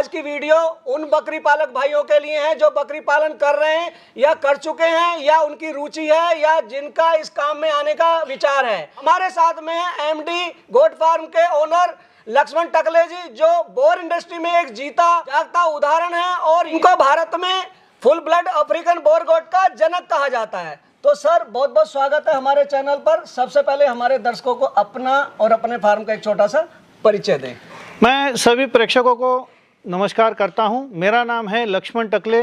आज की वीडियो उन बकरी पालक भाइयों के लिए है जो बकरी पालन कर रहे हैं या कर चुके हैं या उनकी रुचि है या जिनका इस काम में आने का विचार है। हमारे साथ में है एमडी गोट फार्म के ओनर लक्ष्मण टकले जी, जो बोर इंडस्ट्री में एक जीता जागता उदाहरण है और इनको भारत में फुल ब्लड अफ्रीकन बोर गोट का जनक कहा जाता है। तो सर बहुत बहुत स्वागत है हमारे चैनल पर। सबसे पहले हमारे दर्शकों को अपना और अपने फार्म का एक छोटा सा परिचय दें। मैं सभी प्रेक्षकों को नमस्कार करता हूं। मेरा नाम है लक्ष्मण टकले।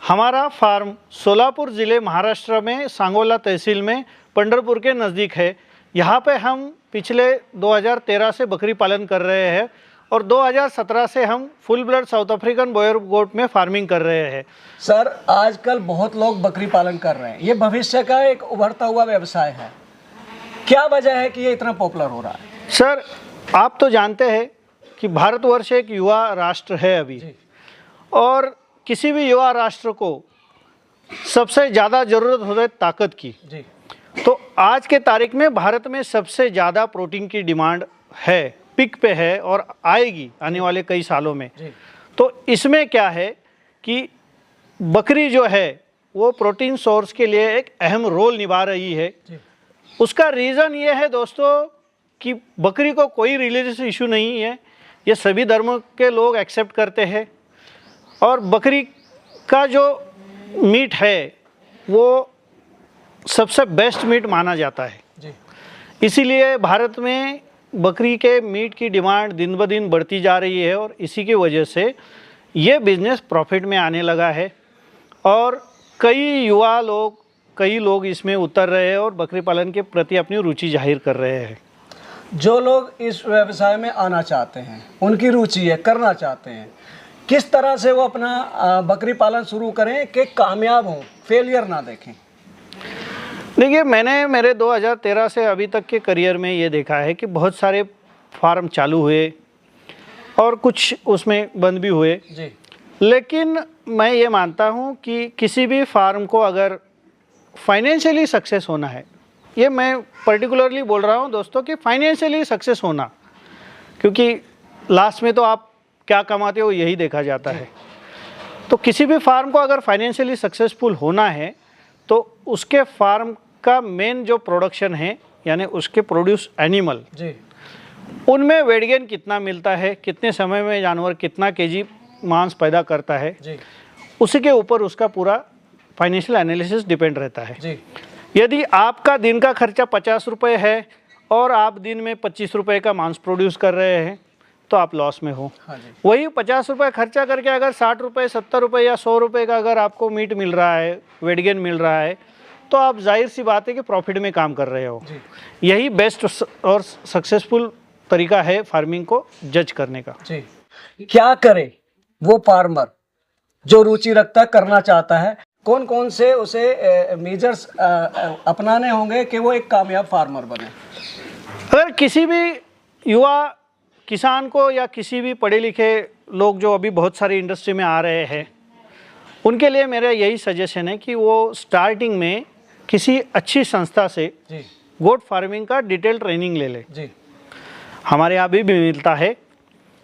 हमारा फार्म सोलापुर ज़िले महाराष्ट्र में सांगोला तहसील में पंढरपुर के नज़दीक है। यहाँ पे हम पिछले 2013 से बकरी पालन कर रहे हैं और 2017 से हम full blood south African Boyer गोट में फार्मिंग कर रहे हैं। सर आजकल बहुत लोग बकरी पालन कर रहे हैं, ये भविष्य का एक उभरता हुआ व्यवसाय है। क्या वजह है कि ये इतना पॉपुलर हो रहा है? सर आप तो जानते हैं कि भारतवर्ष एक युवा राष्ट्र है अभी, और किसी भी युवा राष्ट्र को सबसे ज़्यादा ज़रूरत होती है ताकत की जी। तो आज के तारीख में भारत में सबसे ज़्यादा प्रोटीन की डिमांड है, पिक पे है और आएगी आने वाले कई सालों में। तो इसमें क्या है कि बकरी जो है वो प्रोटीन सोर्स के लिए एक अहम रोल निभा रही है। उसका रीज़न ये है दोस्तों कि बकरी को कोई रिलीजियस इशू नहीं है, ये सभी धर्म के लोग एक्सेप्ट करते हैं और बकरी का जो मीट है वो सबसे बेस्ट मीट माना जाता है जी। इसीलिए भारत में बकरी के मीट की डिमांड दिन ब दिन बढ़ती जा रही है और इसी की वजह से ये बिज़नेस प्रॉफिट में आने लगा है और कई लोग इसमें उतर रहे हैं और बकरी पालन के प्रति अपनी रुचि जाहिर कर रहे हैं। जो लोग इस व्यवसाय में आना चाहते हैं, उनकी रुचि है, करना चाहते हैं, किस तरह से वो अपना बकरी पालन शुरू करें कि कामयाब हों, फेलियर ना देखें? देखिए, मैंने मेरे 2013 से अभी तक के करियर में ये देखा है कि बहुत सारे फार्म चालू हुए और कुछ उसमें बंद भी हुए जी। लेकिन मैं ये मानता हूँ कि किसी भी फार्म को अगर फाइनेंशियली सक्सेस होना है, ये मैं पर्टिकुलरली बोल रहा हूँ दोस्तों कि फाइनेंशियली सक्सेस होना, क्योंकि लास्ट में तो आप क्या कमाते हो यही देखा जाता है। तो किसी भी फार्म को अगर फाइनेंशियली सक्सेसफुल होना है तो उसके फार्म का मेन जो प्रोडक्शन है, यानी उसके प्रोड्यूस एनिमल जी, उनमें वेट गेन कितना मिलता है, कितने समय में जानवर कितना केजी मांस पैदा करता है जी, उसी के ऊपर उसका पूरा फाइनेंशियल एनालिसिस डिपेंड रहता है जी। यदि आपका दिन का खर्चा 50 रुपये है और आप दिन में 25 रुपये का मांस प्रोड्यूस कर रहे हैं तो आप लॉस में हो। हाँ, वही 50 रुपये खर्चा करके अगर 60 रुपये, 70 रुपये या 100 रुपये का अगर आपको मीट मिल रहा है, वेट गेन मिल रहा है, तो आप जाहिर सी बात है कि प्रॉफिट में काम कर रहे हो। यही बेस्ट और सक्सेसफुल तरीका है फार्मिंग को जज करने का जी। क्या करे वो फार्मर जो रुचि रखता है, करना चाहता है, कौन कौन से उसे मेजर्स अपनाने होंगे कि वो एक कामयाब फार्मर बने? अगर किसी भी युवा किसान को या किसी भी पढ़े लिखे लोग जो अभी बहुत सारी इंडस्ट्री में आ रहे हैं, उनके लिए मेरा यही सजेशन है कि वो स्टार्टिंग में किसी अच्छी संस्था से गोट फार्मिंग का डिटेल ट्रेनिंग ले ले जी। हमारे यहाँ भी मिलता है,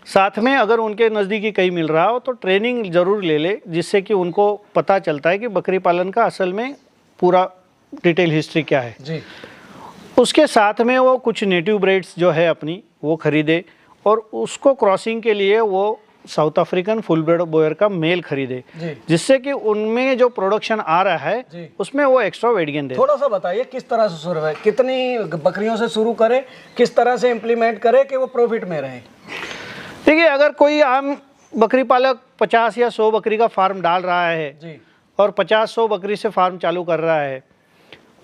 साथ में अगर उनके नज़दीकी कहीं मिल रहा हो तो ट्रेनिंग ज़रूर ले ले, जिससे कि उनको पता चलता है कि बकरी पालन का असल में पूरा डिटेल हिस्ट्री क्या है जी। उसके साथ में वो कुछ नेटिव ब्रीड्स जो है अपनी वो ख़रीदे और उसको क्रॉसिंग के लिए वो south African full blood Boyer का मेल खरीदे, जिससे कि उनमें जो प्रोडक्शन आ रहा है उसमें वो एक्स्ट्रा वेट गेन दे। थोड़ा सा बताइए किस तरह से शुरू है, कितनी बकरियों से शुरू करे, किस तरह से इम्प्लीमेंट करे कि वो प्रॉफिट में रहे? देखिए, अगर कोई आम बकरी पालक 50 या 100 बकरी का फार्म डाल रहा है जी, और 50-100 बकरी से फार्म चालू कर रहा है,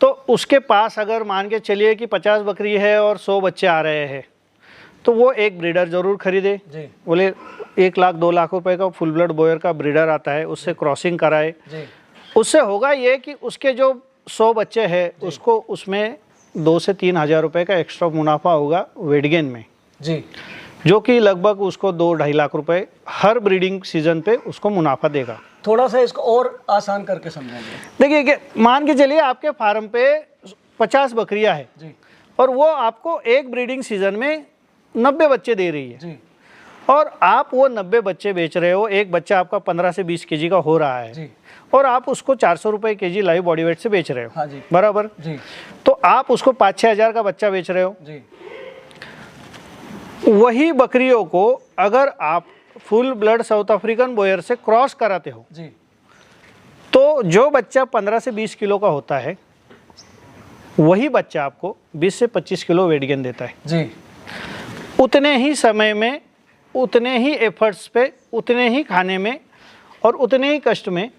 तो उसके पास अगर मान के चलिए कि 50 बकरी है और 100 बच्चे आ रहे हैं, तो वो एक ब्रीडर ज़रूर खरीदे। बोले 1 लाख 2 लाख रुपए का फुल ब्लड बोयर का ब्रीडर आता है, उससे क्रॉसिंग कराए। उससे होगा ये कि उसके जो 100 बच्चे हैं उसको उसमें 2 से 3 हज़ार रुपये का एक्स्ट्रा मुनाफा होगा वेट गेन में जी, जो कि लगभग उसको 2-2.5 लाख रुपए हर ब्रीडिंग सीजन पे उसको मुनाफा देगा। थोड़ा सा इसको और आसान करके समझेंगे। देखिए कि मान के चलिए आपके फार्म पे 50 बकरियां है और वो आपको एक ब्रीडिंग सीजन में 90 बच्चे दे रही है जी। और आप वो 90 बच्चे बेच रहे हो, एक बच्चा आपका 15 से 20 केजी का हो रहा है जी। और आप उसको 400 रुपए केजी लाइव बॉडी वेट से बेच रहे हो। हाँ जी। बराबर जी। तो आप उसको 5-6 हज़ार का बच्चा बेच रहे हो। जी। वही बकरियों को अगर आप full blood south African Boyer से क्रॉस कराते हो जी। तो जो बच्चा 15 से 20 किलो का होता है वही बच्चा आपको 20 से 25 किलो वेट गेन देता है। जी। उतने ही समय में, उतने ही एफर्ट्स पे, उतने ही खाने में और उतने ही कष्ट में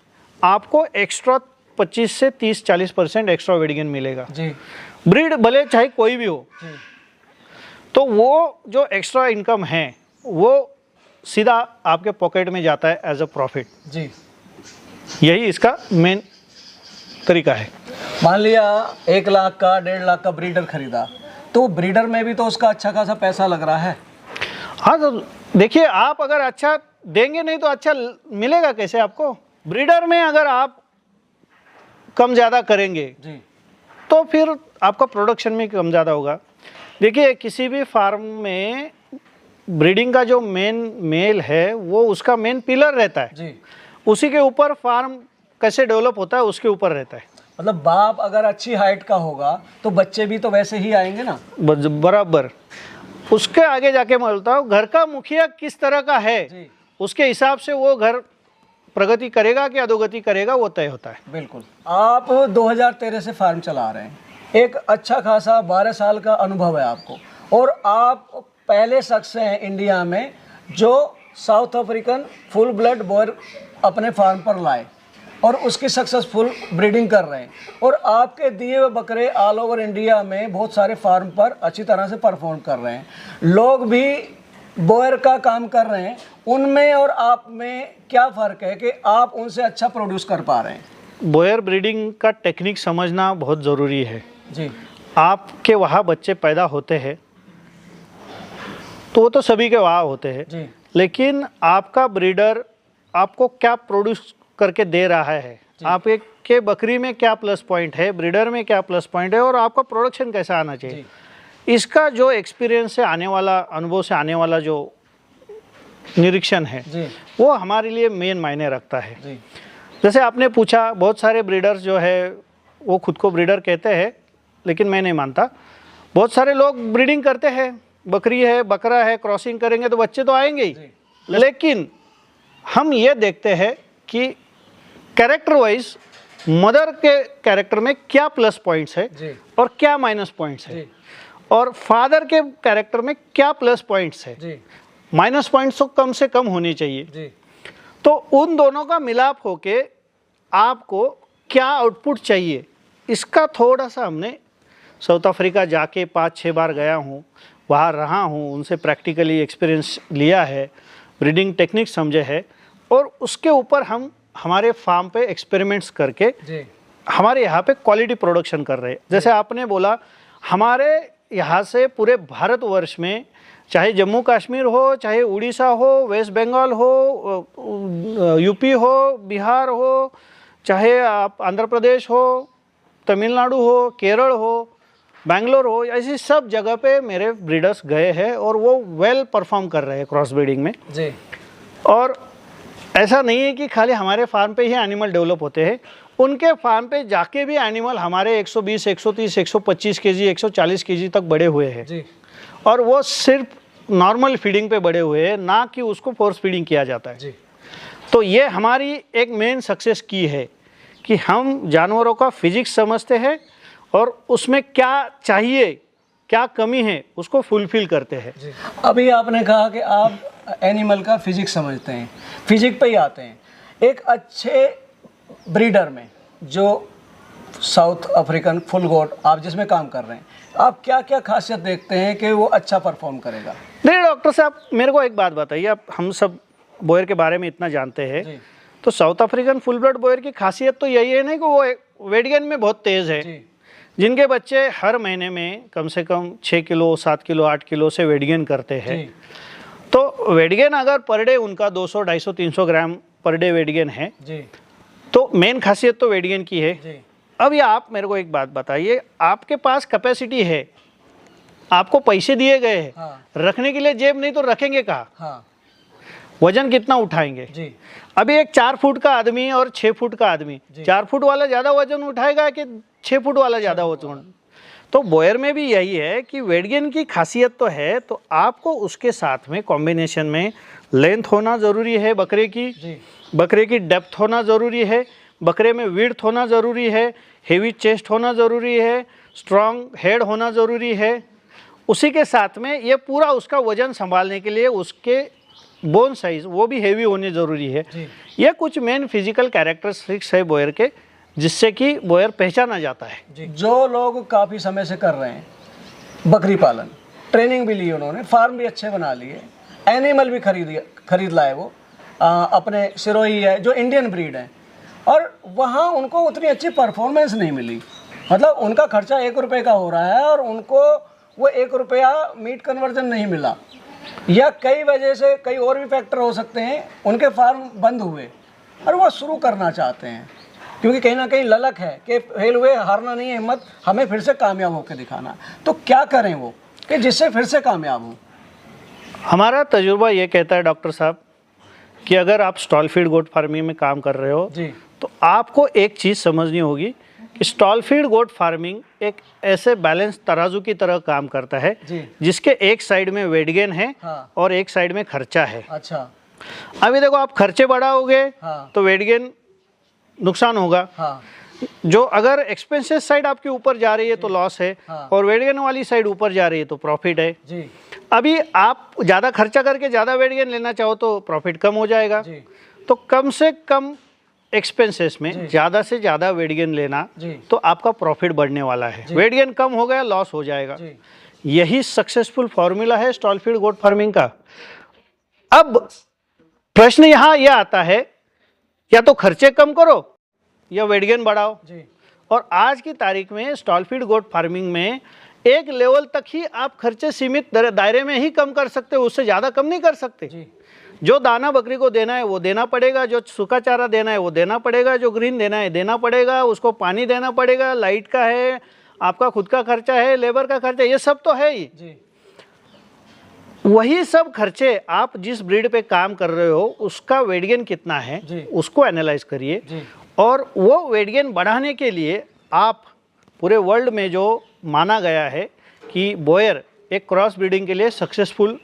आपको एक्स्ट्रा 25 से 30-40% एक्स्ट्रा वेट गेन मिलेगा। जी। ब्रीड भले चाहे कोई भी हो, जी। तो वो जो एक्स्ट्रा इनकम है वो सीधा आपके पॉकेट में जाता है एज अ प्रॉफिट। जी। यही इसका मेन तरीका है। मान लिया 1 लाख का 1.5 लाख का ब्रीडर खरीदा, तो ब्रीडर में भी तो उसका अच्छा खासा पैसा लग रहा है। हाँ तो देखिए, आप अगर अच्छा देंगे नहीं तो अच्छा मिलेगा कैसे आपको। ब्रीडर में अगर आप कम ज़्यादा करेंगे जी। तो फिर आपका प्रोडक्शन में कम ज़्यादा होगा। देखिए, किसी भी फार्म में ब्रीडिंग का जो मेन मेल है वो उसका मेन पिलर रहता है। जी। उसी के ऊपर फार्म कैसे डेवलप होता है उसके ऊपर रहता है। मतलब बाप अगर अच्छी हाइट का होगा तो बच्चे भी तो वैसे ही आएंगे ना। बराबर। उसके आगे जाके मैं बोलता हूँ घर का मुखिया किस तरह का है जी। उसके हिसाब से वो घर प्रगति करेगा कि अधोगति करेगा वो तय होता है। बिल्कुल। आप 2013 से फार्म चला रहे हैं, एक अच्छा खासा 12 साल का अनुभव है आपको, और आप पहले शख्स हैं इंडिया में जो South African full blood Boer अपने फार्म पर लाए और उसकी सक्सेसफुल ब्रीडिंग कर रहे हैं, और आपके दिए हुए बकरे ऑल ओवर इंडिया में बहुत सारे फार्म पर अच्छी तरह से परफॉर्म कर रहे हैं। लोग भी बॉयर का काम कर रहे हैं, उनमें और आप में क्या फ़र्क है कि आप उनसे अच्छा प्रोड्यूस कर पा रहे हैं? बॉयर ब्रीडिंग का टेक्निक समझना बहुत ज़रूरी है। जी। आपके वहाँ बच्चे पैदा होते हैं तो वो तो सभी के वहाँ होते हैं जी। लेकिन आपका ब्रीडर आपको क्या प्रोड्यूस करके दे रहा है, आप एक के बकरी में क्या प्लस पॉइंट है, ब्रीडर में क्या प्लस पॉइंट है और आपका प्रोडक्शन कैसा आना चाहिए, इसका जो एक्सपीरियंस से आने वाला, अनुभव से आने वाला जो निरीक्षण है जी। वो हमारे लिए मेन मायने रखता है। जी। जैसे आपने पूछा, बहुत सारे ब्रीडर्स जो है वो खुद को ब्रीडर कहते हैं लेकिन मैं नहीं मानता। बहुत सारे लोग ब्रीडिंग करते हैं, बकरी है, बकरा है, क्रॉसिंग करेंगे तो बच्चे तो आएंगे ही, लेकिन हम ये देखते हैं कि कैरेक्टर वाइज मदर के कैरेक्टर में क्या प्लस पॉइंट्स है जी। और क्या माइनस पॉइंट्स है, जी। और फादर के कैरेक्टर में क्या प्लस पॉइंट्स है। जी। माइनस पॉइंट्स तो कम से कम होने चाहिए। जी। तो उन दोनों का मिलाप होके आपको क्या आउटपुट चाहिए, इसका थोड़ा सा हमने साउथ अफ्रीका जाके 5-6 बार गया हूँ, वहाँ रहा हूँ, उनसे प्रैक्टिकली एक्सपीरियंस लिया है, ब्रीडिंग टेक्निक समझे है, और उसके ऊपर हम हमारे फार्म पे एक्सपेरिमेंट्स करके जी। हमारे यहाँ पे क्वालिटी प्रोडक्शन कर रहे हैं। जैसे आपने बोला, हमारे यहाँ से पूरे भारतवर्ष में चाहे जम्मू कश्मीर हो, चाहे उड़ीसा हो, वेस्ट बंगाल हो, यूपी हो, बिहार हो, चाहे आप आंध्र प्रदेश हो, तमिलनाडु हो, केरल हो, बैंगलोर हो, ऐसी सब जगह पे मेरे ब्रीडर्स गए हैं और वो वेल परफॉर्म कर रहे हैं क्रॉस ब्रीडिंग में। जी। और ऐसा नहीं है कि खाली हमारे फार्म पे ही एनिमल डेवलप होते हैं, उनके फार्म पे जाके भी एनिमल हमारे 120, 130, 125 केजी, 140 केजी तक बड़े हुए हैं। जी। और वो सिर्फ नॉर्मल फीडिंग पे बड़े हुए हैं, ना कि उसको फोर्स फीडिंग किया जाता है। जी। तो ये हमारी एक मेन सक्सेस की है कि हम जानवरों का फिजिक्स समझते हैं और उसमें क्या चाहिए, क्या कमी है, उसको फुलफिल करते हैं। जी। अभी आपने कहा कि आप एनिमल का फिजिक्स समझते हैं, फिजिक पे ही आते हैं। एक अच्छे ब्रीडर में जो साउथ अफ्रीकन फुल गोट आप जिसमें काम कर रहे हैं, आप क्या क्या खासियत देखते हैं कि वो अच्छा परफॉर्म करेगा? नहीं डॉक्टर साहब, मेरे को एक बात बताइए, आप हम सब बॉयर के बारे में इतना जानते हैं, तो South African full blood Boer की खासियत तो यही है ना कि वो वेट गेन में बहुत तेज़ है। जी। जिनके बच्चे हर महीने में कम से कम 6 किलो, 7 किलो, 8 किलो से वेट गेन करते हैं। तो वेट गेन अगर पर डे उनका 200, 250, 300 ग्राम पर डे वेट गेन है जी। तो मेन खासियत तो वेट गेन की है। जी। अब ये आप मेरे को एक बात बताइए, आपके पास कैपेसिटी है, आपको पैसे दिए गए हैं, हाँ। रखने के लिए जेब नहीं तो रखेंगे कहाँ? हाँ। वजन कितना उठाएंगे जी। अभी एक 4 फुट का आदमी और 6 फुट का आदमी, 4 फुट वाला ज़्यादा वजन उठाएगा कि 6 फुट वाला ज़्यादा वजन? तो बोयर में भी यही है कि वेट गेन की खासियत तो है, तो आपको उसके साथ में कॉम्बिनेशन में लेंथ होना ज़रूरी है बकरे की जी। बकरे की डेप्थ होना ज़रूरी है, बकरे में विड्थ होना ज़रूरी है, हेवी चेस्ट होना ज़रूरी है, स्ट्रॉन्ग हेड होना ज़रूरी है। उसी के साथ में ये पूरा उसका वज़न संभालने के लिए उसके बोन साइज वो भी हेवी होने ज़रूरी है। ये कुछ मेन फिजिकल कैरेक्टरिस्टिक्स है बोयर के, जिससे कि बोयर पहचाना जाता है। जो लोग काफ़ी समय से कर रहे हैं बकरी पालन, ट्रेनिंग भी ली उन्होंने, फार्म भी अच्छे बना लिए, एनिमल भी खरीद लाए वो, अपने सिरोही है जो इंडियन ब्रीड है, और वहाँ उनको उतनी अच्छी परफॉर्मेंस नहीं मिली। मतलब उनका खर्चा 1 रुपये का हो रहा है और उनको वो 1 रुपया मीट कन्वर्जन नहीं मिला, या कई वजह से कई और भी फैक्टर हो सकते हैं, उनके फार्म बंद हुए और वो शुरू करना चाहते हैं क्योंकि कहीं ना कहीं ललक है कि फेल हुए, हारना नहीं है हिम्मत, हमें फिर से कामयाब होकर दिखाना। तो क्या करें वो कि जिससे फिर से कामयाब हों? हमारा तजुर्बा ये कहता है डॉक्टर साहब कि अगर आप स्टॉल फीड गोट फार्मिंग में काम कर रहे हो जी, तो आपको एक चीज़ समझनी होगी कि स्टॉल फीड गोट फार्मिंग एक ऐसे बैलेंस तराजू की तरह काम करता है जी। जिसके एक साइड में वेट गेन है हाँ। और एक साइड में खर्चा है। अच्छा। अभी देखो, आप खर्चे बढ़ाओगे हाँ। तो वेट गेन नुकसान होगा। हाँ। जो अगर एक्सपेंसेस साइड आपकी ऊपर जा रही है तो लॉस है, हाँ। और वेट गेन वाली साइड ऊपर जा रही है तो प्रॉफिट है। जी। अभी आप ज़्यादा खर्चा करके ज़्यादा वेट गेन लेना चाहो तो प्रॉफिट कम हो जाएगा। जी। तो कम से कम एक्सपेंसेस में ज़्यादा से ज़्यादा वेट गेन लेना, जी। तो आपका प्रॉफिट बढ़ने वाला है। वेट गेन कम हो गया, लॉस हो जाएगा। जी। यही सक्सेसफुल फॉर्मूला है स्टॉल फीड गोट फार्मिंग का। अब प्रश्न यहाँ यह आता है, या तो खर्चे कम करो या वेट गेन बढ़ाओ। जी। और आज की तारीख में स्टॉल फीड गोट फार्मिंग में एक लेवल तक ही आप खर्चे सीमित दायरे में ही कम कर सकते हो, उससे ज़्यादा कम नहीं कर सकते। जी। जो दाना बकरी को देना है वो देना पड़ेगा, जो सूखा चारा देना है वो देना पड़ेगा, जो ग्रीन देना है देना पड़ेगा, उसको पानी देना पड़ेगा, लाइट का है, आपका खुद का खर्चा है, लेबर का खर्चा, ये सब तो है ही। जी। वही सब खर्चे आप जिस ब्रीड पे काम कर रहे हो उसका वेट गेन कितना है जी। उसको एनालाइज करिए, जी। और वो वेट गेन बढ़ाने के लिए आप पूरे वर्ल्ड में जो माना गया है कि बोयर एक क्रॉस ब्रीडिंग के लिए सक्सेसफुल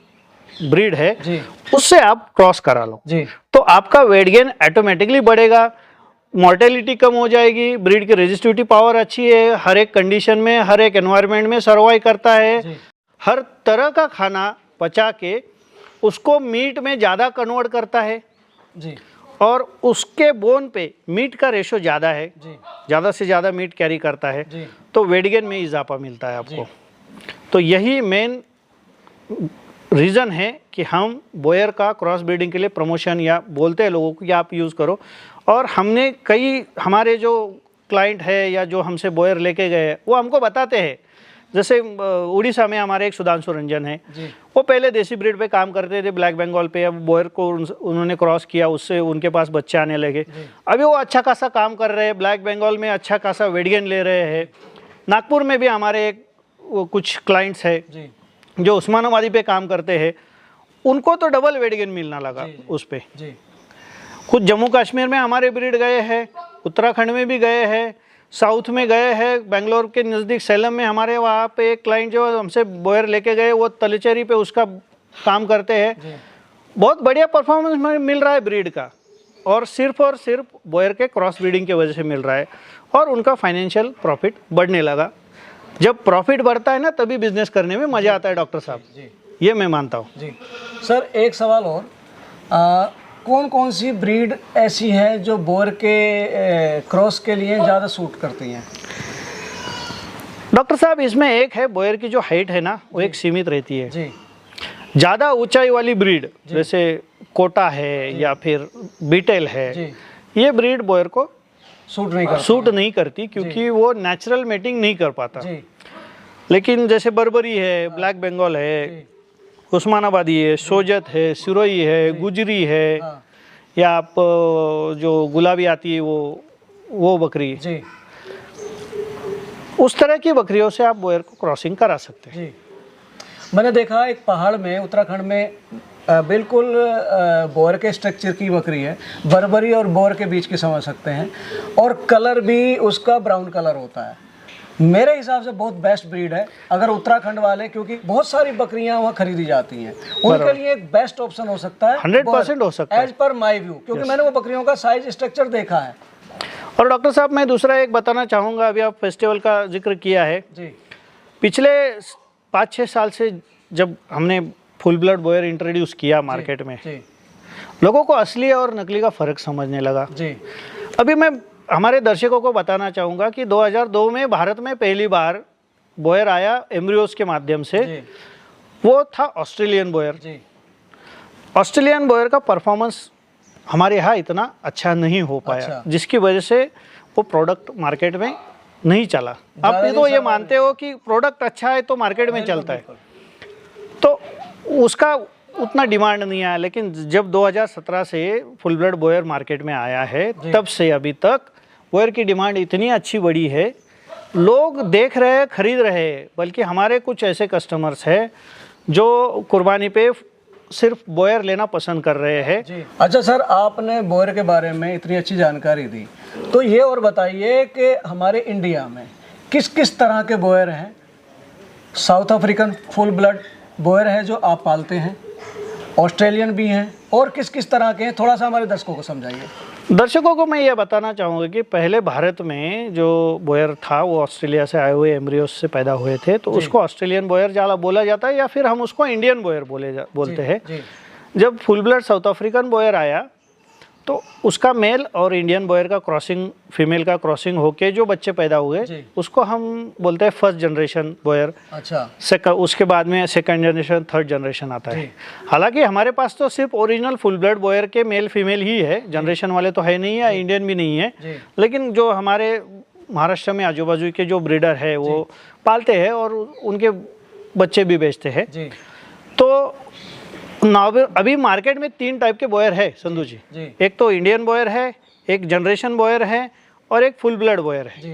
ब्रीड है, जी। उससे आप क्रॉस करा लो। जी। तो आपका वेट गेन ऑटोमेटिकली बढ़ेगा, मॉर्टेलिटी कम हो जाएगी, ब्रीड की रेजिस्टिविटी पावर अच्छी है, हर एक कंडीशन में हर एक एनवायरनमेंट में सर्वाइव करता है। जी। हर तरह का खाना पचा के उसको मीट में ज़्यादा कन्वर्ट करता है। जी। और उसके बोन पे मीट का रेशो ज़्यादा है, जी। ज़्यादा से ज़्यादा मीट कैरी करता है। जी। तो वेट गेन में इजाफा मिलता है आपको। तो यही मेन रीज़न है कि हम बोयर का क्रॉस ब्रीडिंग के लिए प्रमोशन या बोलते हैं लोगों को कि आप यूज़ करो। और हमने कई हमारे जो क्लाइंट है या जो हमसे बोयर लेके गए वो हमको बताते हैं, जैसे उड़ीसा में हमारे एक सुधांशु रंजन है, वो पहले देसी ब्रीड पे काम करते थे, ब्लैक बंगाल पे। अब बोयर को उन्होंने क्रॉस किया, उससे उनके पास बच्चे आने लगे। अभी वो अच्छा खासा काम कर रहे हैं, ब्लैक बंगाल में अच्छा खासा वेट गेन ले रहे हैं। नागपुर में भी हमारे एक कुछ क्लाइंट्स है जो उस्मानाबादी पे काम करते हैं, उनको तो डबल वेट गेन मिलना लगा उस पे। खुद जम्मू कश्मीर में हमारे ब्रीड गए हैं, उत्तराखंड में भी गए हैं, साउथ में गए हैं, बेंगलोर के नज़दीक सेलम में हमारे वहाँ पे एक क्लाइंट जो हमसे बोयर लेके गए, वो तलेचेरी पे उसका काम करते हैं। बहुत बढ़िया परफॉर्मेंस मिल रहा है ब्रीड का, और सिर्फ बोयर के क्रॉस ब्रीडिंग की वजह से मिल रहा है, और उनका फाइनेंशियल प्रॉफिट बढ़ने लगा। जब प्रॉफिट बढ़ता है ना तभी बिजनेस करने में मज़ा आता है डॉक्टर साहब, ये मैं मानता हूँ। जी सर, एक सवाल और, कौन कौन सी ब्रीड ऐसी है जो बोयर के क्रॉस के लिए ज़्यादा सूट करती हैं? डॉक्टर साहब, इसमें एक है बोयर की जो हाइट है ना वो एक सीमित रहती है। जी। ज़्यादा ऊंचाई वाली ब्रीड जैसे कोटा है या फिर बीटेल है, ये ब्रीड बोयर को सूट नहीं करती क्योंकि वो नेचुरल मेटिंग नहीं कर पाता। लेकिन जैसे बर्बरी है, ब्लैक बंगाल है, उस्मानाबादी है, सोजत है, सिरोही है, गुजरी है, या आप जो गुलाबी आती है वो बकरी, उस तरह की बकरियों से आप बोयर को क्रॉसिंग करा सकते हैं। मैंने देखा एक पहाड़ में उत्तराखंड में बिल्कुल बोर के स्ट्रक्चर की बकरी है, बर्बरी और बोर के बीच की समझ सकते हैं, और कलर भी उसका ब्राउन कलर होता है। मेरे हिसाब से बहुत बेस्ट ब्रीड है। अगर उत्तराखंड वाले, क्योंकि बहुत सारी बकरियां वहाँ खरीदी जाती हैं, उनके लिए एक बेस्ट ऑप्शन हो सकता है, 100% हो सकता है एज पर माई व्यू, क्योंकि मैंने वो बकरियों का साइज स्ट्रक्चर देखा है। और डॉक्टर साहब मैं दूसरा एक बताना चाहूँगा, अभी आप फेस्टिवल का जिक्र किया है जी। पिछले 5-6 साल से जब हमने फुल ब्लड बोयर इंट्रोड्यूस किया मार्केट में, जी। लोगों को असली और नकली का फ़र्क समझने लगा। जी। अभी मैं हमारे दर्शकों को बताना चाहूँगा कि 2002 में भारत में पहली बार बोयर आया एम्ब्रियोस के माध्यम से, जी। वो था ऑस्ट्रेलियन बोयर। जी। ऑस्ट्रेलियन बोयर का परफॉर्मेंस हमारे यहाँ इतना अच्छा नहीं हो पाया, अच्छा। जिसकी वजह से वो प्रोडक्ट मार्केट में नहीं चला। आप तो ये मानते हो कि प्रोडक्ट अच्छा है तो मार्केट में चलता है, तो उसका उतना डिमांड नहीं आया। लेकिन जब 2017 से फुल ब्लड बोयर मार्केट में आया है, तब से अभी तक बोयर की डिमांड इतनी अच्छी बढ़ी है, लोग देख रहे हैं, खरीद रहे हैं। बल्कि हमारे कुछ ऐसे कस्टमर्स हैं जो कुर्बानी पे सिर्फ बोयर लेना पसंद कर रहे हैं। जी। अच्छा सर, आपने बोयर के बारे में इतनी अच्छी जानकारी दी, तो ये और बताइए कि हमारे इंडिया में किस किस तरह के बोयर हैं? South African full blood Boyer है जो आप पालते हैं, ऑस्ट्रेलियन भी हैं, और किस किस तरह के हैं? थोड़ा सा हमारे दर्शकों को समझाइए। दर्शकों को मैं ये बताना चाहूँगा कि पहले भारत में जो बोयर था वो ऑस्ट्रेलिया से आए हुए एम्ब्रियोस से पैदा हुए थे, तो उसको ऑस्ट्रेलियन बोयर ज़्यादा बोला जाता है, या फिर हम उसको इंडियन बोयर बोलते हैं। जब full blood south African Boyer आया तो उसका मेल और इंडियन बोयर का क्रॉसिंग, फीमेल का क्रॉसिंग होके जो बच्चे पैदा हुए, उसको हम बोलते हैं फर्स्ट जनरेशन बोयर। अच्छा। उसके बाद में सेकंड जनरेशन, थर्ड जनरेशन आता है। हालांकि हमारे पास तो सिर्फ ओरिजिनल फुल ब्लड बोयर के मेल फीमेल ही है, जनरेशन वाले तो है नहीं है, इंडियन भी नहीं है। लेकिन जो हमारे महाराष्ट्र में आजू बाजू के जो ब्रीडर है वो पालते हैं और उनके बच्चे भी बेचते हैं। तो अभी मार्केट में 3 टाइप के बोयर है संधू जी। एक तो इंडियन बोयर है, एक जनरेशन बोयर है, और एक फुल ब्लड बोयर है।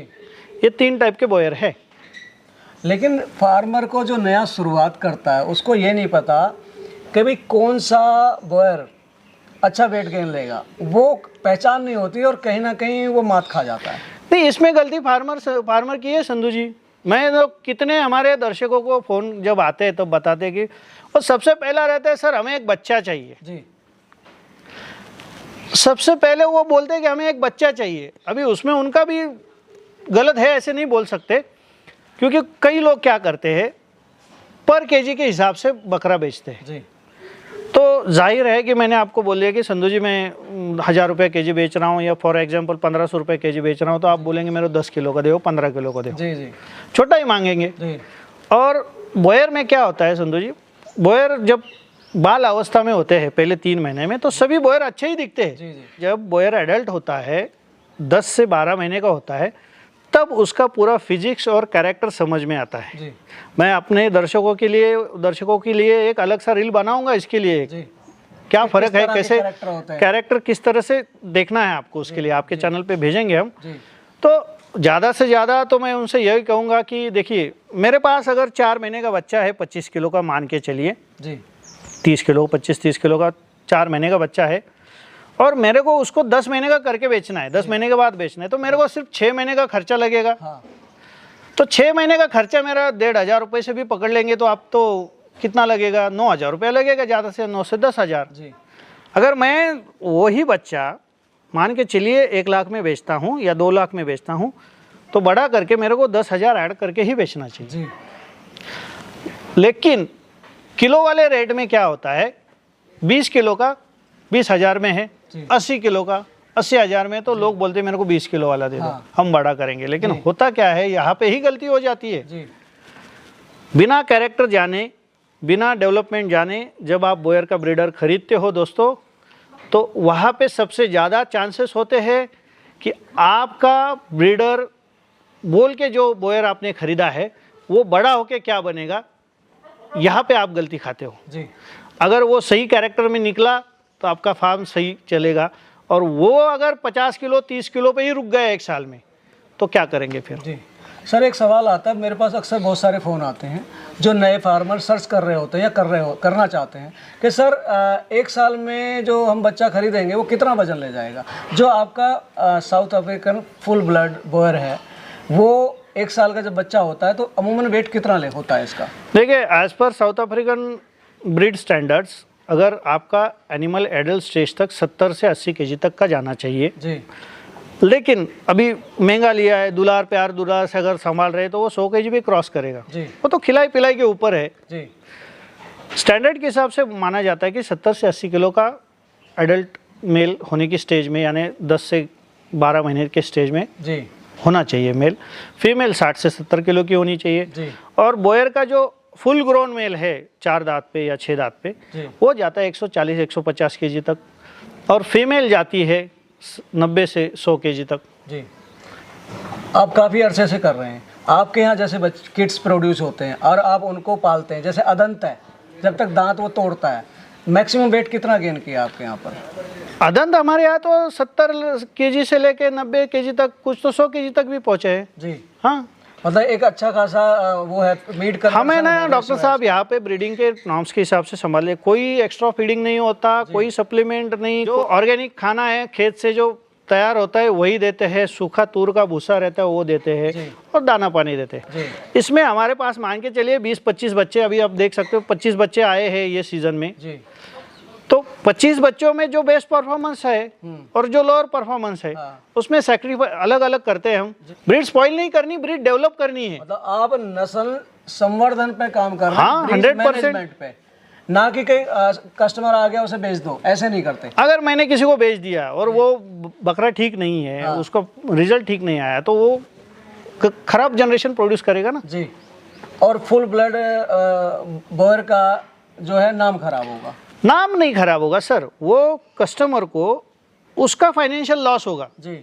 ये 3 टाइप के बोयर है। लेकिन फार्मर को जो नया शुरुआत करता है उसको ये नहीं पता कि भाई कौन सा बोयर अच्छा वेट गेन लेगा, वो पहचान नहीं होती और कहीं ना कहीं वो मात खा जाता है। नहीं, इसमें गलती फार्मर की है संधू जी। मैं तो कितने हमारे दर्शकों को फ़ोन जब आते हैं तो बताते कि और सबसे पहला रहता है सर हमें एक बच्चा चाहिए। जी। सबसे पहले वो बोलते हैं कि हमें एक बच्चा चाहिए। अभी उसमें उनका भी गलत है, ऐसे नहीं बोल सकते, क्योंकि कई लोग क्या करते हैं पर केजी के हिसाब से बकरा बेचते हैं। जी। तो जाहिर है कि मैंने आपको बोल दिया कि संधू जी मैं 1000 रुपये केजी बेच रहा हूँ, या फॉर एग्जांपल 1500 रुपये केजी बेच रहा हूँ, तो आप बोलेंगे मेरे 10 किलो का दो, 15 किलो का दो। जी जी। छोटा ही मांगेंगे। जी। और बोयर में क्या होता है संधू जी, बोयर जब बाल अवस्था में होते हैं पहले 3 महीने में तो सभी बोयर अच्छे ही दिखते हैं। जी जी। जब बोयर एडल्ट होता है 10 से 12 महीने का होता है, तब उसका पूरा फिजिक्स और कैरेक्टर समझ में आता है। जी। मैं अपने दर्शकों के लिए एक अलग सा रील बनाऊंगा इसके लिए। जी। क्या फ़र्क है, कैसे कैरेक्टर किस तरह से देखना है आपको, उसके लिए आपके चैनल पे भेजेंगे हम। जी। तो ज़्यादा से ज़्यादा तो मैं उनसे यही कहूँगा कि देखिए मेरे पास अगर 4 महीने का बच्चा है, 25 किलो का मान के चलिए, जी, 30 किलो 25-30 किलो का 4 महीने का बच्चा है, और मेरे को उसको 10 महीने का करके बेचना है, 10 महीने के बाद बेचना है, तो मेरे को सिर्फ 6 महीने का खर्चा लगेगा। हाँ। तो 6 महीने का खर्चा मेरा 1500 रुपये से भी पकड़ लेंगे तो आप तो कितना लगेगा, 9000 रुपया लगेगा, ज़्यादा से 9 से 10,000। जी। अगर मैं वही बच्चा मान के चलिए 1 लाख में बेचता हूँ या 2 लाख में बेचता हूँ, तो बड़ा करके मेरे को 10,000 ऐड करके ही बेचना चाहिए। जी। लेकिन किलो वाले रेट में क्या होता है, 20 किलो का 20,000 में है, 80 किलो का 80,000 में, तो लोग बोलते हैं मेरे को 20 किलो वाला दे दो। हाँ। हम बड़ा करेंगे। लेकिन होता क्या है, यहाँ पे ही गलती हो जाती है। जी। बिना कैरेक्टर जाने, बिना डेवलपमेंट जाने जब आप बोयर का ब्रीडर खरीदते हो दोस्तों, तो वहाँ पे सबसे ज़्यादा चांसेस होते हैं कि आपका ब्रीडर बोल के जो बोयर आपने खरीदा है वो बड़ा होके क्या बनेगा, यहाँ पे आप गलती खाते हो। जी। अगर वो सही कैरेक्टर में निकला तो आपका फार्म सही चलेगा, और वो अगर 50 किलो 30 किलो पे ही रुक गए 1 साल में तो क्या करेंगे फिर। जी सर, एक सवाल आता है मेरे पास, अक्सर बहुत सारे फ़ोन आते हैं, जो नए फार्मर सर्च कर रहे होते हैं या करना चाहते हैं कि सर एक साल में जो हम बच्चा खरीदेंगे वो कितना वजन ले जाएगा, जो आपका south African full blood Boyer है वो एक साल का जब बच्चा होता है तो अमूमन वेट कितना होता है इसका? देखिए, as per south African breed standards अगर आपका एनिमल एडल्ट स्टेज तक 70 से 80 केजी तक का जाना चाहिए जी। लेकिन अभी महंगा लिया है, दुलार प्यार दुलार से अगर संभाल रहे तो वो 100 केजी भी क्रॉस करेगा जी। वो तो खिलाई पिलाई के ऊपर है जी। स्टैंडर्ड के हिसाब से माना जाता है कि 70 से 80 किलो का एडल्ट मेल होने की स्टेज में, यानी 10 से 12 महीने के स्टेज में जी होना चाहिए मेल। फीमेल 60 से 70 किलो की होनी चाहिए जी। और बॉयर का जो फुल ग्रोन मेल है 4 दांत पे या 6 दांत पे जी। वो जाता है 140-150 केजी तक और फीमेल जाती है 90 से 100 केजी तक। जी। आप काफ़ी अरसे से कर रहे हैं, आपके यहाँ जैसे किड्स प्रोड्यूस होते हैं और आप उनको पालते हैं, जैसे अदंत है जब तक दांत वो तोड़ता है, मैक्सिमम वेट कितना गेन किया आपके यहाँ पर? अदंत हमारे यहाँ तो 70 केजी से लेके 90 केजी तक, कुछ तो 100 केजी तक भी पहुँचे हैं। जी। हाँ, मतलब एक अच्छा खासा वो है मीट कर। हमें ना डॉक्टर साहब यहाँ पे ब्रीडिंग के नॉर्म्स के हिसाब से संभाले, कोई एक्स्ट्रा फीडिंग नहीं होता, कोई सप्लीमेंट नहीं, जो ऑर्गेनिक खाना है खेत से जो तैयार होता है वही देते हैं, सूखा तूर का भूसा रहता है वो देते हैं और दाना पानी देते हैं। इसमें हमारे पास मान के चलिए 20-25 बच्चे, अभी आप देख सकते हो 25 बच्चे आए हैं ये सीजन में जी। तो 25 बच्चों में जो बेस्ट परफॉर्मेंस है और जो लोअर परफॉर्मेंस है उसमें सैक्रिफाइस अलग अलग करते हैं हम। ब्रीड स्पॉइल नहीं करनी, ब्रीड डेवलप करनी है। मतलब आप नस्ल संवर्धन पे काम कर रहे हैं। हाँ, 100% पे, ना कि कहीं कस्टमर आ गया उसे बेच दो, ऐसे नहीं करते। अगर मैंने किसी को बेच दिया और वो बकरा ठीक नहीं है, उसका रिजल्ट ठीक नहीं आया तो वो खराब जनरेशन प्रोड्यूस करेगा ना जी। और फुल ब्लड बॉयर का जो है नाम खराब होगा। नाम नहीं खराब होगा सर, वो कस्टमर को उसका फाइनेंशियल लॉस होगा जी।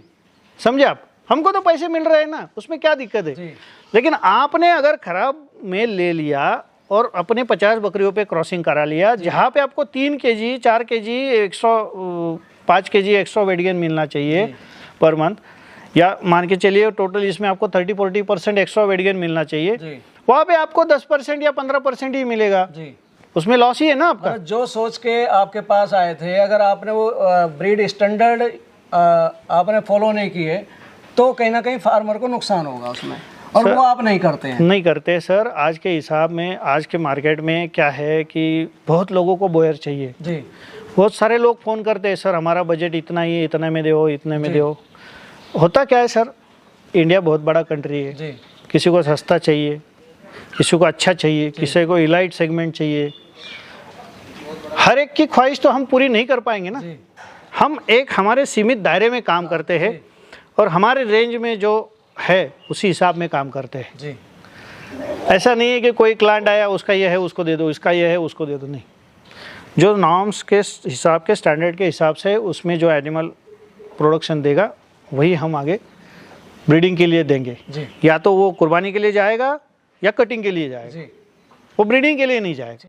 समझे आप? हमको तो पैसे मिल रहे हैं ना, उसमें क्या दिक्कत है? लेकिन आपने अगर खराब मेल ले लिया और अपने 50 बकरियों पे क्रॉसिंग करा लिया, जहाँ पे आपको 3 KG 4 KG 105 KG extra weight gain मिलना चाहिए पर मंथ, या मान के चलिए टोटल इसमें आपको 30-40% एक्स्ट्रा वेट गेन मिलना चाहिए, वहाँ पे आपको 10% या 15% ही मिलेगा जी। उसमें लॉस ही है ना आपका। जो सोच के आपके पास आए थे, अगर आपने वो ब्रीड स्टैंडर्ड आपने फॉलो नहीं किए तो कहीं ना कहीं फार्मर को नुकसान होगा उसमें, और सर, वो आप नहीं करते हैं। नहीं करते सर। आज के हिसाब में, आज के मार्केट में क्या है कि बहुत लोगों को बॉयर चाहिए जी। बहुत सारे लोग फ़ोन करते हैं, सर हमारा बजट इतना ही है, इतने में दो, इतने में दो। होता क्या है सर, इंडिया बहुत बड़ा कंट्री है जी। किसी को सस्ता चाहिए, किसी को अच्छा चाहिए, किसी को इलाइट सेगमेंट चाहिए। हर एक की ख्वाहिश तो हम पूरी नहीं कर पाएंगे ना। हम एक हमारे सीमित दायरे में काम करते हैं और हमारे रेंज में जो है उसी हिसाब में काम करते हैं जी। ऐसा नहीं है कि कोई क्लाइंट आया उसका ये है उसको दे दो, इसका ये है उसको दे दो, नहीं। जो नॉर्म्स के हिसाब के, स्टैंडर्ड के हिसाब से उसमें जो एनिमल प्रोडक्शन देगा वही हम आगे ब्रीडिंग के लिए देंगे जी। या तो वो कुर्बानी के लिए जाएगा या कटिंग के लिए जाएगा, वो ब्रीडिंग के लिए नहीं जाएगा।